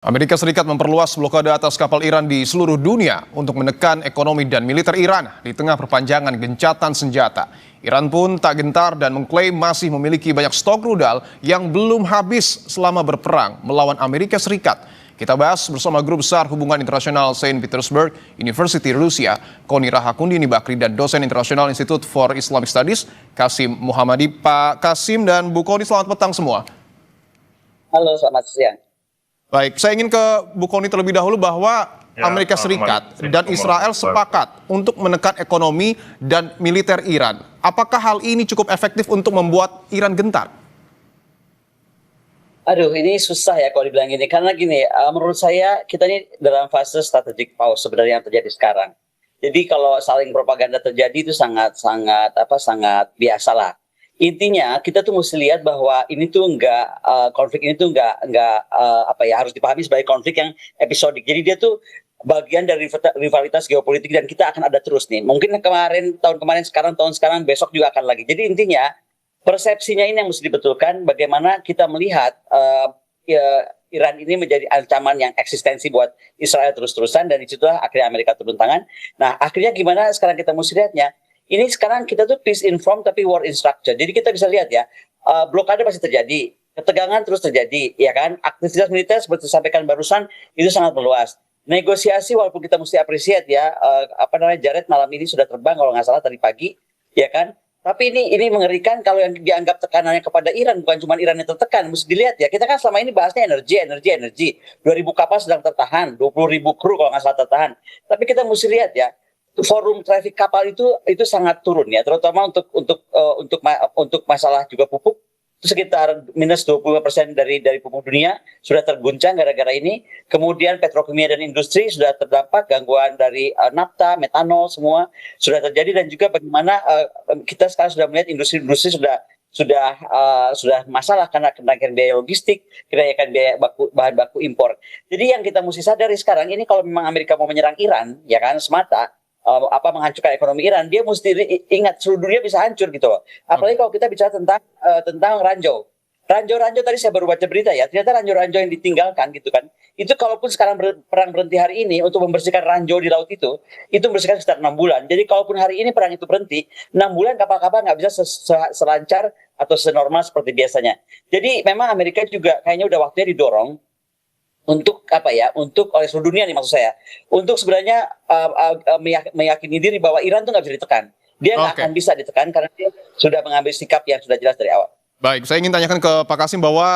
Amerika Serikat memperluas blokade atas kapal Iran di seluruh dunia untuk menekan ekonomi dan militer Iran di tengah perpanjangan gencatan senjata. Iran pun tak gentar dan mengklaim masih memiliki banyak stok rudal yang belum habis selama berperang melawan Amerika Serikat. Kita bahas bersama Guru Besar Hubungan Internasional Saint Petersburg University Rusia, Koni Rahakundini Bakri, dan dosen internasional Institute for Islamic Studies, Kasim Muhammadi. Pak Kasim dan Bu Koni, selamat petang semua. Halo, selamat siang. Baik, saya ingin ke Bu Koni terlebih dahulu bahwa Amerika Serikat dan Israel sepakat untuk menekan ekonomi dan militer Iran. Apakah hal ini cukup efektif untuk membuat Iran gentar? Aduh, ini susah ya kalau dibilang gini. Karena gini, menurut saya kita ini dalam fase strategic pause sebenarnya yang terjadi sekarang. Jadi kalau saling propaganda terjadi itu sangat biasa lah. Intinya kita tuh mesti lihat bahwa ini tuh konflik ini tuh harus dipahami sebagai konflik yang episodik. Jadi dia tuh bagian dari rivalitas geopolitik dan kita akan ada terus nih. Mungkin tahun kemarin, tahun sekarang, besok juga akan lagi. Jadi intinya persepsinya ini yang mesti dibetulkan. Bagaimana kita melihat Iran ini menjadi ancaman yang eksistensi buat Israel terus-terusan, dan disitulah akhirnya Amerika turun tangan. Nah, akhirnya gimana sekarang kita mesti lihatnya? Ini sekarang kita tuh peace in form tapi war in structure. Jadi kita bisa lihat ya, blokade masih terjadi, ketegangan terus terjadi, ya kan? Aktivitas militer seperti disampaikan barusan itu sangat meluas. Negosiasi walaupun kita mesti appreciate ya, Jared malam ini sudah terbang kalau nggak salah tadi pagi, ya kan? Tapi ini mengerikan kalau yang dianggap tekanannya kepada Iran, bukan cuma Iran yang tertekan, mesti dilihat ya. Kita kan selama ini bahasnya energi. 2.000 kapal sedang tertahan, 20.000 kru kalau nggak salah tertahan. Tapi kita mesti lihat ya, forum traffic kapal itu sangat turun ya, terutama untuk masalah juga pupuk. Itu sekitar minus 25% dari pupuk dunia sudah terguncang gara-gara ini. Kemudian petrokimia dan industri sudah terdampak, gangguan dari nafta, metanol semua sudah terjadi, dan juga bagaimana kita sekarang sudah melihat industri sudah masalah karena kenaikan biaya logistik, kenaikan biaya bahan baku impor. Jadi yang kita mesti sadari sekarang ini, kalau memang Amerika mau menyerang Iran, ya kan, semata menghancurkan ekonomi Iran, dia mesti ingat seluruh dunia bisa hancur gitu loh. Apalagi kalau kita bicara tentang ranjau tadi saya baru baca berita ya, ternyata ranjau yang ditinggalkan gitu kan, itu kalaupun sekarang perang berhenti hari ini, untuk membersihkan ranjau di laut itu membersihkan sekitar 6 bulan. Jadi kalaupun hari ini perang itu berhenti, 6 bulan kapal-kapal nggak bisa selancar atau senormal seperti biasanya. Jadi memang Amerika juga kayaknya udah waktunya didorong untuk oleh seluruh dunia nih, maksud saya, untuk sebenarnya meyakini diri bahwa Iran tuh nggak bisa ditekan. Dia nggak akan bisa ditekan karena dia sudah mengambil sikap yang sudah jelas dari awal. Baik, saya ingin tanyakan ke Pak Kasim bahwa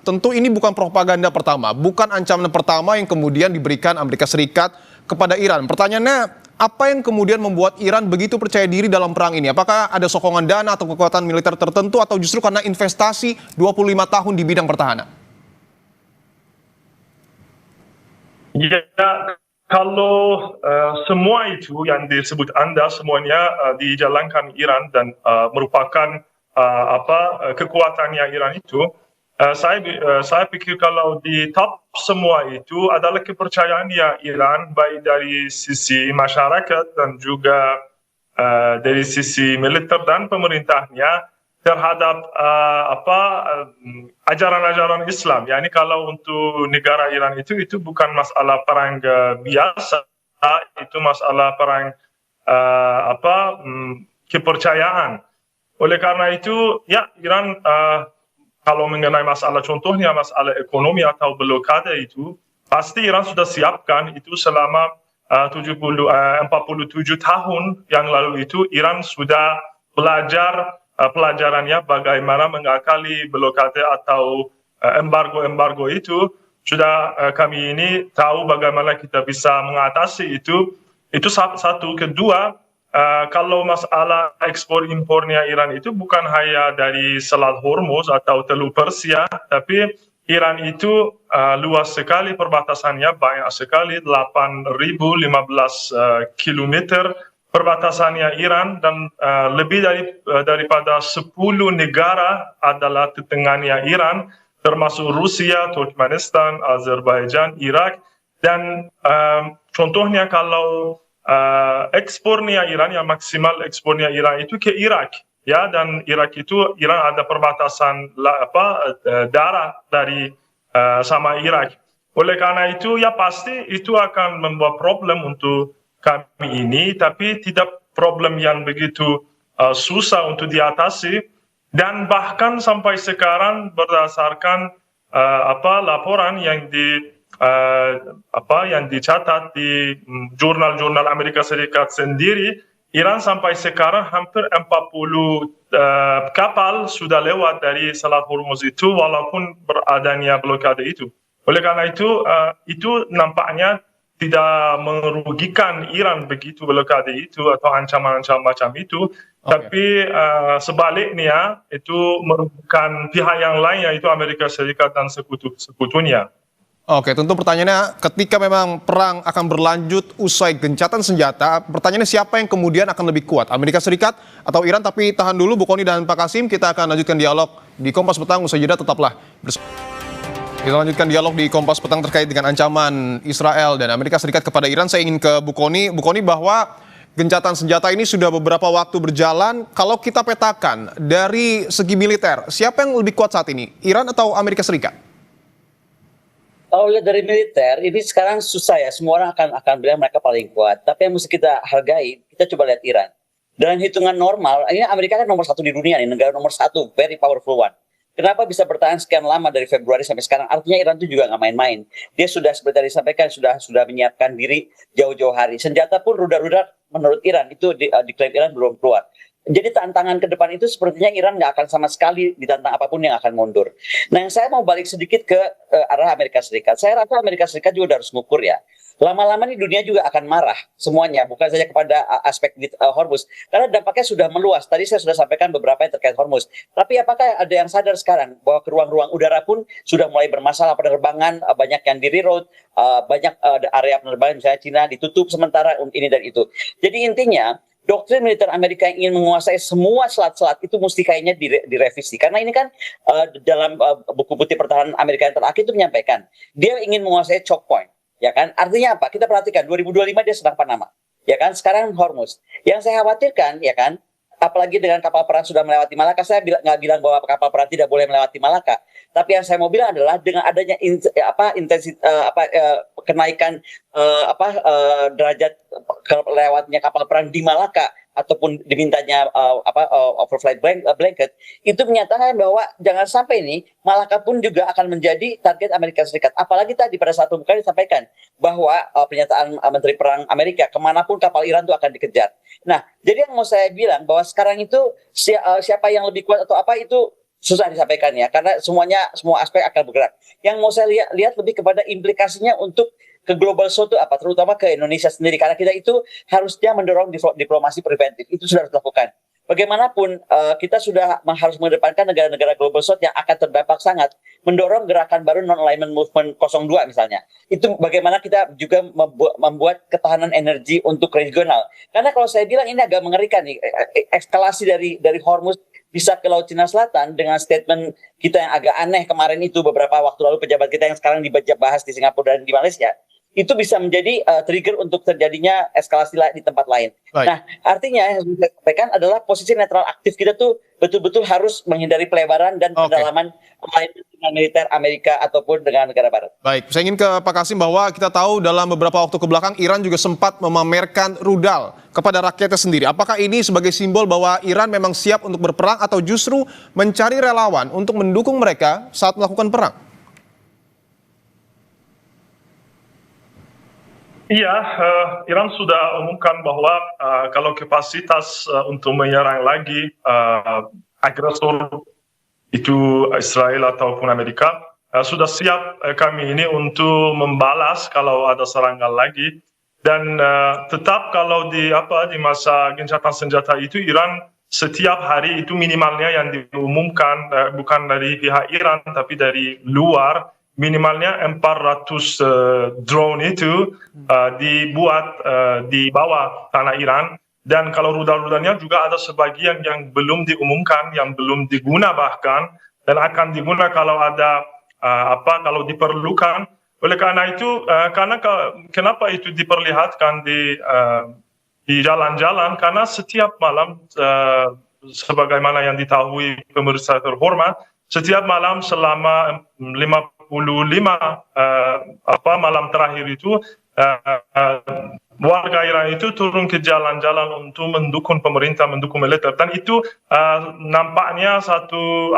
tentu ini bukan propaganda pertama, bukan ancaman pertama yang kemudian diberikan Amerika Serikat kepada Iran. Pertanyaannya, apa yang kemudian membuat Iran begitu percaya diri dalam perang ini? Apakah ada sokongan dana atau kekuatan militer tertentu, atau justru karena investasi 25 tahun di bidang pertahanan? Ya, kalau semua itu yang disebut Anda semuanya dijalankan Iran dan merupakan kekuatannya Iran itu, saya pikir kalau di top semua itu adalah kepercayaannya Iran, baik dari sisi masyarakat dan juga dari sisi militer dan pemerintahnya terhadap ajaran-ajaran Islam. Yani kalau untuk negara Iran itu bukan masalah perang biasa, itu masalah perang kepercayaan. Oleh karena itu, ya, Iran kalau mengenai masalah, contohnya masalah ekonomi atau blokade itu, pasti Iran sudah siapkan itu selama 47 tahun yang lalu itu. Iran sudah belajar pelajarannya bagaimana mengakali blokade atau embargo itu. Sudah kami ini tahu bagaimana kita bisa mengatasi itu satu. Kedua, kalau masalah ekspor impornya Iran itu bukan hanya dari Selat Hormuz atau Teluk Persia, tapi Iran itu luas sekali perbatasannya, banyak sekali, 8.015 kilometer perbatasannya Iran, dan lebih daripada 10 negara adalah tetanganya Iran, termasuk Rusia, Turkmenistan, Azerbaijan, Irak. Dan contohnya kalau ekspornya Iran, yang maksimal ekspornya Iran itu ke Irak, ya, dan Irak itu, Iran ada perbatasan darat dari sama Irak. Oleh karena itu ya pasti itu akan membuat problem untuk kami ini, tapi tidak problem yang begitu susah untuk diatasi. Dan bahkan sampai sekarang berdasarkan laporan yang yang dicatat di jurnal-jurnal Amerika Serikat sendiri, Iran sampai sekarang hampir 40 kapal sudah lewat dari Selat Hormuz itu walaupun beradanya blokade itu. Oleh karena itu nampaknya tidak merugikan Iran begitu blokade itu atau ancaman-ancaman macam itu. Tapi sebaliknya itu merugikan pihak yang lain, yaitu Amerika Serikat dan sekutu-sekutunya. Oke, tentu pertanyaannya ketika memang perang akan berlanjut usai gencatan senjata, pertanyaannya siapa yang kemudian akan lebih kuat, Amerika Serikat atau Iran? Tapi tahan dulu Bu Kony dan Pak Kasim, kita akan lanjutkan dialog di Kompas Petang. Usai jeda tetaplah bersama. Kita lanjutkan dialog di Kompas Petang terkait dengan ancaman Israel dan Amerika Serikat kepada Iran. Saya ingin ke Bu Kony bahwa gencatan senjata ini sudah beberapa waktu berjalan. Kalau kita petakan dari segi militer, siapa yang lebih kuat saat ini, Iran atau Amerika Serikat? Kalau lihat dari militer, ini sekarang susah ya. Semua orang akan bilang mereka paling kuat. Tapi yang mesti kita hargai, kita coba lihat Iran. Dalam hitungan normal, ini Amerika kan nomor 1 di dunia nih, negara nomor 1, very powerful one. Kenapa bisa bertahan sekian lama dari Februari sampai sekarang? Artinya Iran itu juga nggak main-main. Dia sudah seperti tadi disampaikan, sudah menyiapkan diri jauh-jauh hari. Senjata pun rudal-rudal menurut Iran itu diklaim Iran belum keluar. Jadi tantangan ke depan itu sepertinya Iran nggak akan sama sekali ditantang apapun yang akan mundur. Nah, yang saya mau balik sedikit ke arah Amerika Serikat. Saya rasa Amerika Serikat juga harus mengukur ya. Lama-lama nih dunia juga akan marah semuanya, bukan saja kepada aspek Hormuz. Karena dampaknya sudah meluas. Tadi saya sudah sampaikan beberapa yang terkait Hormuz. Tapi apakah ada yang sadar sekarang bahwa ke ruang-ruang udara pun sudah mulai bermasalah, penerbangan banyak yang di reroute, banyak area penerbangan misalnya Cina ditutup sementara ini dan itu. Jadi intinya doktrin militer Amerika yang ingin menguasai semua selat-selat itu mesti kayaknya direvisi. Karena ini kan dalam buku putih pertahanan Amerika yang terakhir itu menyampaikan dia ingin menguasai choke point. Ya kan? Artinya apa? Kita perhatikan 2025 dia sedang Panama. Ya kan? Sekarang Hormuz. Yang saya khawatirkan, ya kan? Apalagi dengan kapal perang sudah melewati Malaka, saya nggak bilang bahwa kapal perang tidak boleh melewati Malaka. Tapi yang saya mau bilang adalah dengan adanya kenaikan derajat lewatnya kapal perang di Malaka ataupun dimintanya overflight blanket, itu menyatakan bahwa jangan sampai ini Malaka pun juga akan menjadi target Amerika Serikat. Apalagi tadi pada saat pembukaan disampaikan bahwa pernyataan Menteri Perang Amerika, kemanapun kapal Iran itu akan dikejar. Nah, jadi yang mau saya bilang bahwa sekarang itu siapa yang lebih kuat atau apa itu susah disampaikan ya, karena semua aspek akan bergerak. Yang mau saya lihat lebih kepada implikasinya untuk ke global south itu apa, terutama ke Indonesia sendiri, karena kita itu harusnya mendorong diplomasi preventif, itu sudah harus dilakukan. Bagaimanapun kita sudah harus mengedepankan negara-negara global south yang akan terdampak sangat, mendorong gerakan baru non-alignment movement 02 misalnya. Itu bagaimana kita juga membuat ketahanan energi untuk regional. Karena kalau saya bilang ini agak mengerikan nih, eskalasi dari Hormuz bisa ke Laut Cina Selatan dengan statement kita yang agak aneh kemarin itu beberapa waktu lalu pejabat kita yang sekarang dibahas di Singapura dan di Malaysia, itu bisa menjadi trigger untuk terjadinya eskalasi di tempat lain. Baik. Nah, artinya yang saya sampaikan adalah posisi netral aktif kita tuh betul-betul harus menghindari pelebaran dan pendalaman dengan militer Amerika ataupun dengan negara barat. Baik, saya ingin ke Pak Kasim bahwa kita tahu dalam beberapa waktu kebelakang Iran juga sempat memamerkan rudal kepada rakyatnya sendiri. Apakah ini sebagai simbol bahwa Iran memang siap untuk berperang atau justru mencari relawan untuk mendukung mereka saat melakukan perang? Iya, Iran sudah umumkan bahwa kalau kapasitas untuk menyerang lagi agresor itu Israel ataupun Amerika, sudah siap kami ini untuk membalas kalau ada serangan lagi. Dan tetap kalau di masa gencatan senjata itu Iran setiap hari itu minimalnya yang diumumkan bukan dari pihak Iran tapi dari luar, minimalnya 400 drone itu dibuat di bawah tanah Iran. Dan kalau rudal-rudalnya juga ada sebagian yang belum diumumkan, yang belum diguna bahkan, dan akan diguna kalau ada kalau diperlukan. Oleh karena itu, kenapa itu diperlihatkan di jalan-jalan? Karena setiap malam, sebagaimana yang diketahui pemirsa terhormat, setiap malam selama 50 malam terakhir itu warga Iran itu turun ke jalan-jalan untuk mendukung pemerintah, mendukung militer, dan itu nampaknya satu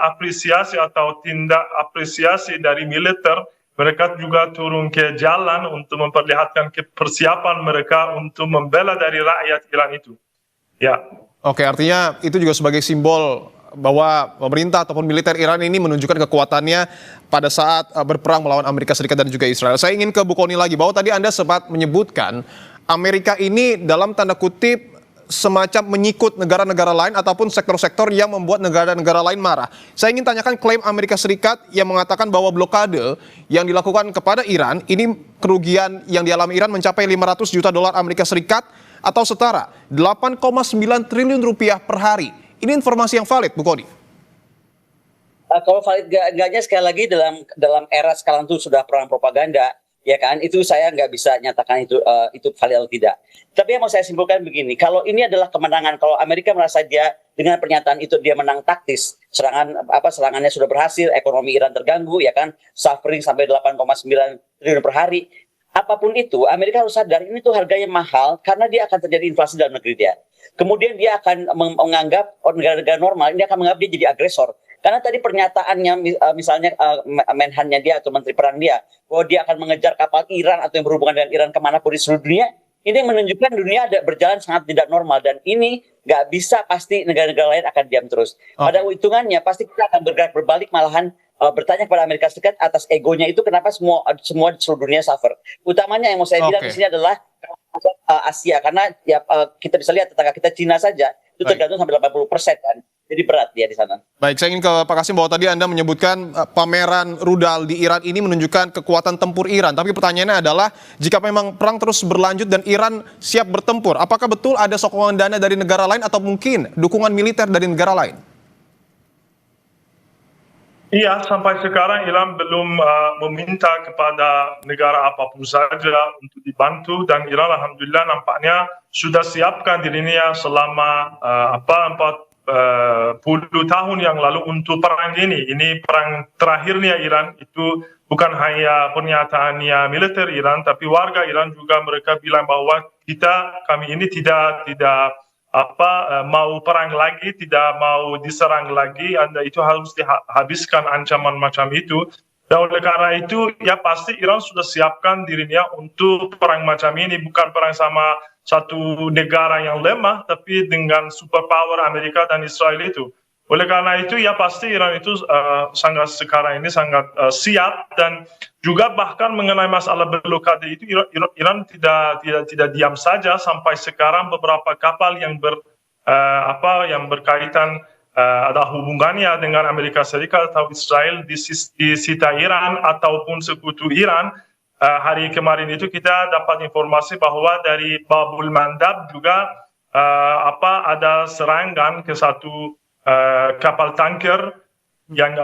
apresiasi atau tindak apresiasi dari militer. Mereka juga turun ke jalan untuk memperlihatkan persiapan mereka untuk membela dari rakyat Iran itu. Ya. Oke, artinya itu juga sebagai simbol bahwa pemerintah ataupun militer Iran ini menunjukkan kekuatannya pada saat berperang melawan Amerika Serikat dan juga Israel. Saya ingin ke Bu Kony lagi, bahwa tadi Anda sempat menyebutkan Amerika ini dalam tanda kutip semacam menyikut negara-negara lain ataupun sektor-sektor yang membuat negara-negara lain marah. Saya ingin tanyakan klaim Amerika Serikat yang mengatakan bahwa blokade yang dilakukan kepada Iran, ini kerugian yang dialami Iran mencapai 500 juta dolar Amerika Serikat atau setara 8,9 triliun rupiah per hari. Ini informasi yang valid, Bu Kony? Kalau valid enggaknya, sekali lagi dalam era sekarang itu sudah perang propaganda, ya kan, itu saya nggak bisa nyatakan itu valid atau tidak. Tapi yang mau saya simpulkan begini, kalau ini adalah kemenangan, kalau Amerika merasa dia dengan pernyataan itu dia menang taktis, serangannya sudah berhasil, ekonomi Iran terganggu, ya kan, suffering sampai 8,9 triliun per hari, apapun itu, Amerika harus sadar ini tuh harganya mahal karena dia akan terjadi inflasi dalam negeri dia. Kemudian dia akan menganggap negara-negara normal ini akan menganggap dia jadi agresor. Karena tadi pernyataannya misalnya menhannya dia atau menteri perang dia bahwa dia akan mengejar kapal Iran atau yang berhubungan dengan Iran kemanapun di seluruh dunia, ini menunjukkan dunia ada berjalan sangat tidak normal, dan ini nggak bisa pasti negara-negara lain akan diam terus. Pada hitungannya pasti kita akan bergerak berbalik, malahan bertanya kepada Amerika Serikat atas egonya itu kenapa semua di seluruh dunia suffer. Utamanya yang mau saya bilang di sini adalah Asia, karena ya kita bisa lihat tetangga kita Cina saja itu tergantung sampai 80% kan. Jadi berat dia di sana. Baik, saya ingin ke Pak Kasim, bahwa tadi Anda menyebutkan pameran rudal di Iran ini menunjukkan kekuatan tempur Iran. Tapi pertanyaannya adalah, jika memang perang terus berlanjut dan Iran siap bertempur, apakah betul ada sokongan dana dari negara lain atau mungkin dukungan militer dari negara lain? Iya, sampai sekarang Iran belum meminta kepada negara apapun saja untuk dibantu, dan Iran alhamdulillah nampaknya sudah siapkan dirinya selama 40 tahun yang lalu untuk perang ini. Ini perang terakhirnya Iran, itu bukan hanya pernyataannya militer Iran, tapi warga Iran juga mereka bilang bahwa kami ini tidak mau perang lagi, tidak mau diserang lagi, Anda itu harus dihabiskan ancaman macam itu. Dan oleh karena itu, ya pasti Iran sudah siapkan dirinya untuk perang macam ini, bukan perang sama satu negara yang lemah, tapi dengan superpower Amerika dan Israel itu. Oleh karena itu, ya pasti Iran itu sekarang ini sangat siap, dan juga bahkan mengenai masalah blokade itu, Iran tidak diam saja. Sampai sekarang beberapa kapal yang berkaitan ada hubungannya dengan Amerika Serikat atau Israel disita Iran ataupun sekutu Iran. Hari kemarin itu kita dapat informasi bahwa dari Babul Mandab juga ada serangan ke satu kapal tanker yang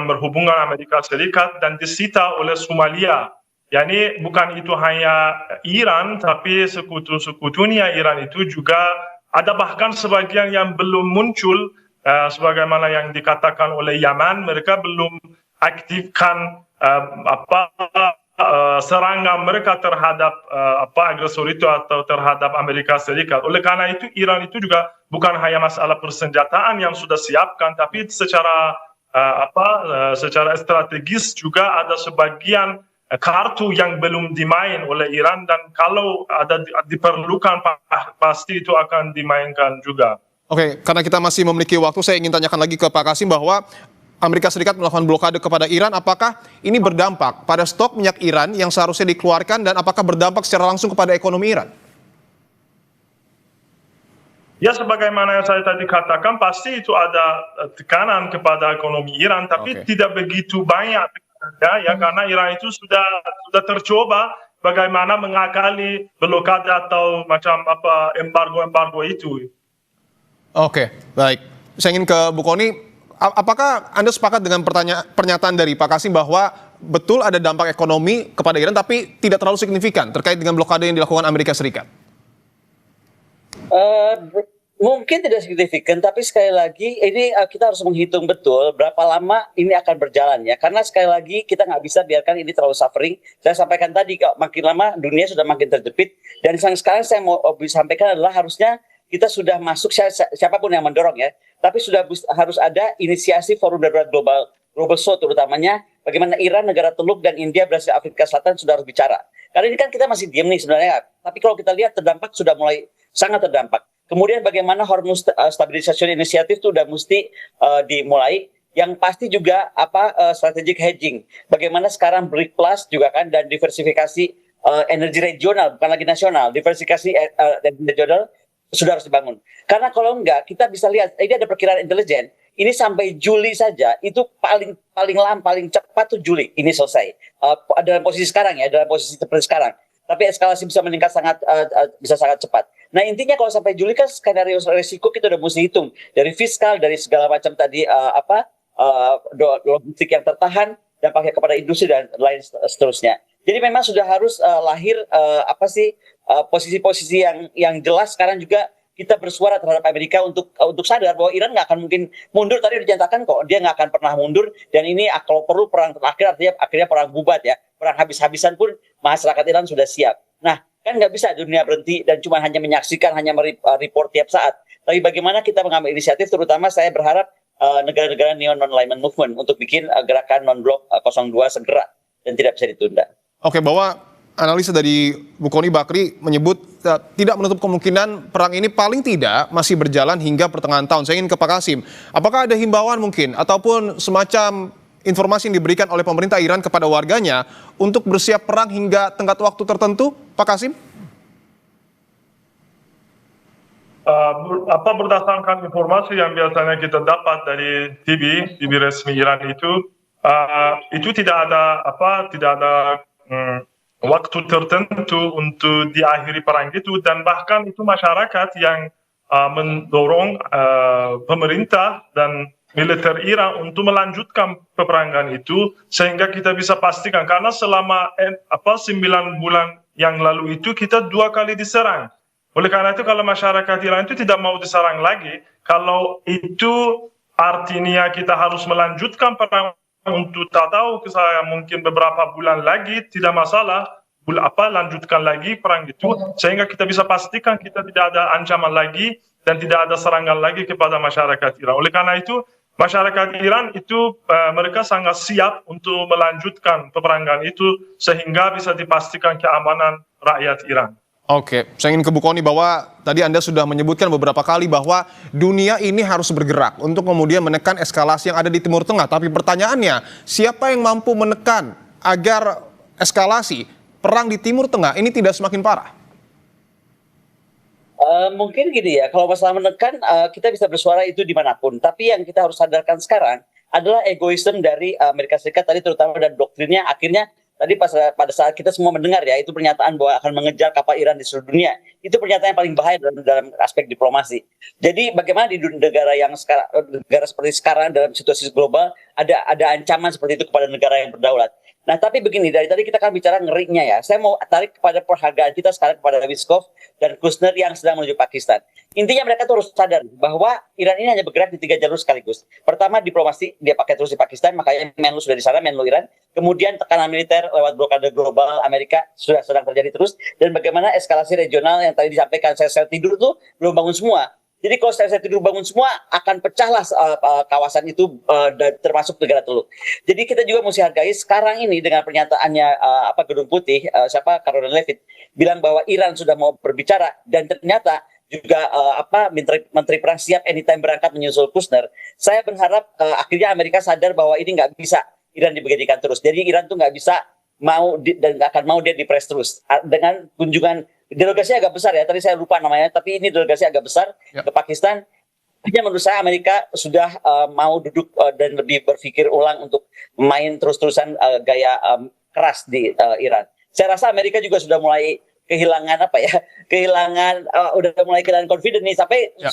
berhubungan Amerika Serikat dan disita oleh Somalia. Yani bukan itu hanya Iran, tapi sekutu-sekutunya Iran itu juga ada, bahkan sebagian yang belum muncul, sebagaimana yang dikatakan oleh Yaman, mereka belum aktifkan serangan mereka terhadap agresor itu atau terhadap Amerika Serikat. Oleh karena itu, Iran itu juga bukan hanya masalah persenjataan yang sudah siapkan, tapi secara strategis juga ada sebagian kartu yang belum dimain oleh Iran, dan kalau ada diperlukan pasti itu akan dimainkan juga. Oke, karena kita masih memiliki waktu, saya ingin tanyakan lagi ke Pak Kasim bahwa Amerika Serikat melakukan blokade kepada Iran, apakah ini berdampak pada stok minyak Iran yang seharusnya dikeluarkan, dan apakah berdampak secara langsung kepada ekonomi Iran? Ya, sebagaimana yang saya tadi katakan, pasti itu ada tekanan kepada ekonomi Iran, tapi tidak begitu banyak, ya, karena Iran itu sudah tercoba bagaimana mengakali blokade atau macam embargo itu. Oke, baik. Saya ingin ke Bu Kony. Apakah Anda sepakat dengan pernyataan dari Pak Kasim bahwa betul ada dampak ekonomi kepada Iran, tapi tidak terlalu signifikan terkait dengan blokade yang dilakukan Amerika Serikat? Mungkin tidak signifikan, tapi sekali lagi ini kita harus menghitung betul berapa lama ini akan berjalan ya. Karena sekali lagi kita nggak bisa biarkan ini terlalu suffering. Saya sampaikan tadi, kalau makin lama dunia sudah makin terjepit. Dan sekarang saya mau sampaikan adalah harusnya kita sudah masuk, siapapun yang mendorong ya, tapi sudah harus ada inisiasi forum darurat global South, terutamanya bagaimana Iran, negara Teluk, dan India, Brasil, Afrika Selatan sudah harus bicara. Karena ini kan kita masih diam nih sebenarnya, tapi kalau kita lihat terdampak sudah mulai sangat terdampak. Kemudian bagaimana Hormuz Stabilization Initiative itu udah mesti dimulai. Yang pasti juga strategic hedging. Bagaimana sekarang BRIC Plus juga kan, dan diversifikasi energi regional, bukan lagi nasional, diversifikasi energi regional sudah harus dibangun. Karena kalau enggak, kita bisa lihat ini ada perkiraan intelijen. Ini sampai Juli saja itu paling cepat tuh Juli ini selesai. Dalam posisi sekarang ya, dalam posisi seperti sekarang. Tapi eskalasi bisa meningkat bisa sangat cepat. Nah intinya kalau sampai Juli kan skenario resiko kita udah mesti hitung dari fiskal, dari segala macam tadi logistik yang tertahan, dampaknya kepada industri dan lain seterusnya. Jadi memang sudah harus lahir posisi-posisi yang jelas. Sekarang juga kita bersuara terhadap Amerika untuk sadar bahwa Iran nggak akan mungkin mundur. Tadi dinyatakan kok dia nggak akan pernah mundur, dan ini kalau perlu perang terakhir, artinya akhirnya perang bubat ya, perang habis-habisan pun masyarakat Iran sudah siap. Nah kan nggak bisa dunia berhenti dan cuma hanya menyaksikan, hanya report tiap saat. Tapi bagaimana kita mengambil inisiatif, terutama saya berharap negara-negara non-alignment movement untuk bikin gerakan non-blok 02 segera dan tidak bisa ditunda. Oke, bahwa analisa dari Bu Kony Bakri menyebut tidak menutup kemungkinan perang ini paling tidak masih berjalan hingga pertengahan tahun. Saya ingin ke Pak Kasim. Apakah ada himbauan mungkin ataupun semacam informasi yang diberikan oleh pemerintah Iran kepada warganya untuk bersiap perang hingga tenggat waktu tertentu, Pak Kasim? Berdasarkan informasi yang biasanya kita dapat dari TV resmi Iran itu tidak ada waktu tertentu untuk diakhiri perang itu, dan bahkan itu masyarakat yang mendorong pemerintah dan militer Iran untuk melanjutkan peperangan itu, sehingga kita bisa pastikan, karena selama 9 bulan yang lalu itu kita 2 kali diserang. Oleh karena itu kalau masyarakat Iran itu tidak mau diserang lagi, kalau itu artinya kita harus melanjutkan perang untuk tahu saya mungkin beberapa bulan lagi, tidak masalah, lanjutkan lagi perang itu, sehingga kita bisa pastikan kita tidak ada ancaman lagi dan tidak ada serangan lagi kepada masyarakat Iran. Oleh karena itu masyarakat Iran itu mereka sangat siap untuk melanjutkan peperangan itu sehingga bisa dipastikan keamanan rakyat Iran. Oke, saya ingin ke Bu Kony bahwa tadi Anda sudah menyebutkan beberapa kali bahwa dunia ini harus bergerak untuk kemudian menekan eskalasi yang ada di Timur Tengah. Tapi pertanyaannya, siapa yang mampu menekan agar eskalasi perang di Timur Tengah ini tidak semakin parah? Mungkin gini ya, kalau masalah menekan, kita bisa bersuara itu dimanapun. Tapi yang kita harus sadarkan sekarang adalah egoisme dari Amerika Serikat tadi, terutama, dan doktrinnya akhirnya tadi pada saat kita semua mendengar ya, itu pernyataan bahwa akan mengejar kapal Iran di seluruh dunia. Itu pernyataan yang paling bahaya dalam aspek diplomasi. Jadi bagaimana di negara yang sekarang, negara seperti sekarang dalam situasi global, ada ancaman seperti itu kepada negara yang berdaulat. Nah tapi begini, dari tadi kita kan bicara ngerinya ya. Saya mau tarik kepada penghargaan kita sekarang kepada Wiskov dan Kushner yang sedang menuju Pakistan. Intinya mereka tuh harus sadar bahwa Iran ini hanya bergerak di 3 jalur sekaligus. Pertama diplomasi, dia pakai terus di Pakistan, makanya Menlu sudah di sana, Menlu Iran. Kemudian tekanan militer lewat blokade global Amerika sudah sedang terjadi terus. Dan bagaimana eskalasi regional yang tadi disampaikan, sel tidur tuh belum bangun semua. Jadi kalau sel tidur bangun semua, akan pecahlah kawasan itu, termasuk negara Teluk. Jadi kita juga mesti hargai sekarang ini dengan pernyataannya Gedung Putih, Caroline Levitt bilang bahwa Iran sudah mau berbicara, dan ternyata juga Menteri Perang siap anytime berangkat menyusul Kushner. Saya berharap akhirnya Amerika sadar bahwa ini nggak bisa Iran dibeginikan terus. Jadi Iran tuh nggak bisa mau dan nggak akan mau dia dipres terus dengan kunjungan delegasi agak besar ya, tadi saya lupa namanya, tapi ini delegasi agak besar ke Pakistan. Menurut saya Amerika sudah mau duduk dan lebih berpikir ulang untuk main terus-terusan gaya keras di Iran. Saya rasa Amerika juga sudah mulai kehilangan udah mulai kehilangan confidence nih,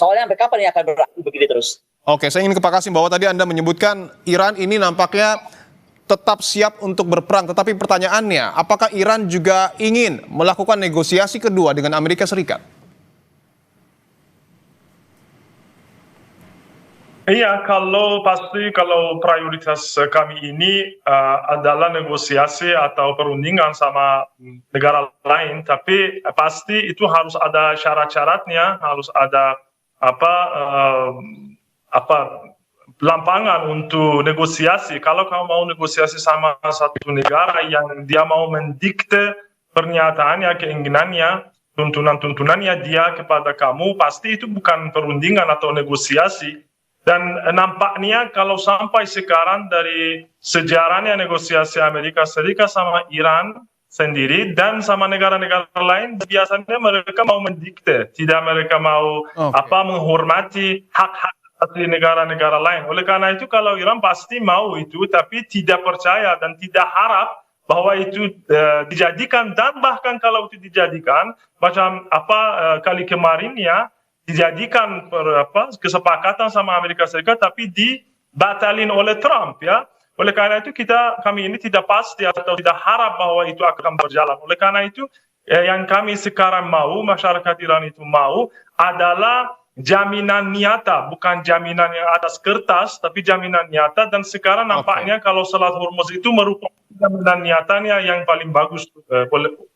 soalnya sampai kapan ini akan berakhir begini terus. Oke, saya ingin ke Pak Kasim bahwa tadi Anda menyebutkan Iran ini nampaknya tetap siap untuk berperang, tetapi pertanyaannya, apakah Iran juga ingin melakukan negosiasi kedua dengan Amerika Serikat? Iya, kalau prioritas kami ini adalah negosiasi atau perundingan sama negara lain, tapi pasti itu harus ada syarat-syaratnya, harus ada apa apa lampangan untuk negosiasi. Kalau kamu mau negosiasi sama satu negara yang dia mau mendikte pernyataannya, keinginannya, tuntunan-tuntunannya dia kepada kamu, pasti itu bukan perundingan atau negosiasi. Dan nampaknya kalau sampai sekarang dari sejarahnya negosiasi Amerika Serikat sama Iran sendiri dan sama negara-negara lain, biasanya mereka mau mendikte, tidak mereka mau menghormati hak-hak asli negara-negara lain. Oleh karena itu kalau Iran pasti mau itu, tapi tidak percaya dan tidak harap bahwa itu dijadikan, dan bahkan kalau itu dijadikan macam kali kemarin ya, dijadikan kesepakatan sama Amerika Serikat tapi dibatalin oleh Trump ya. Oleh karena itu kami ini tidak pasti atau tidak harap bahwa itu akan berjalan. Oleh karena itu yang kami sekarang mau, masyarakat Iran itu mau adalah jaminan nyata, bukan jaminan yang atas kertas tapi jaminan nyata, dan sekarang nampaknya kalau Selat Hormuz itu merupakan jaminan nyatanya yang paling bagus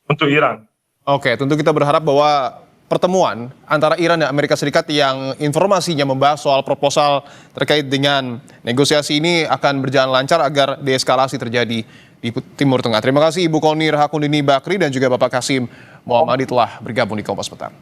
untuk Iran. Oke, tentu kita berharap bahwa pertemuan antara Iran dan Amerika Serikat yang informasinya membahas soal proposal terkait dengan negosiasi ini akan berjalan lancar agar deeskalasi terjadi di Timur Tengah. Terima kasih Ibu Qonir Hakundini Bakri dan juga Bapak Kasim Muhammadi telah bergabung di Kompas Petang.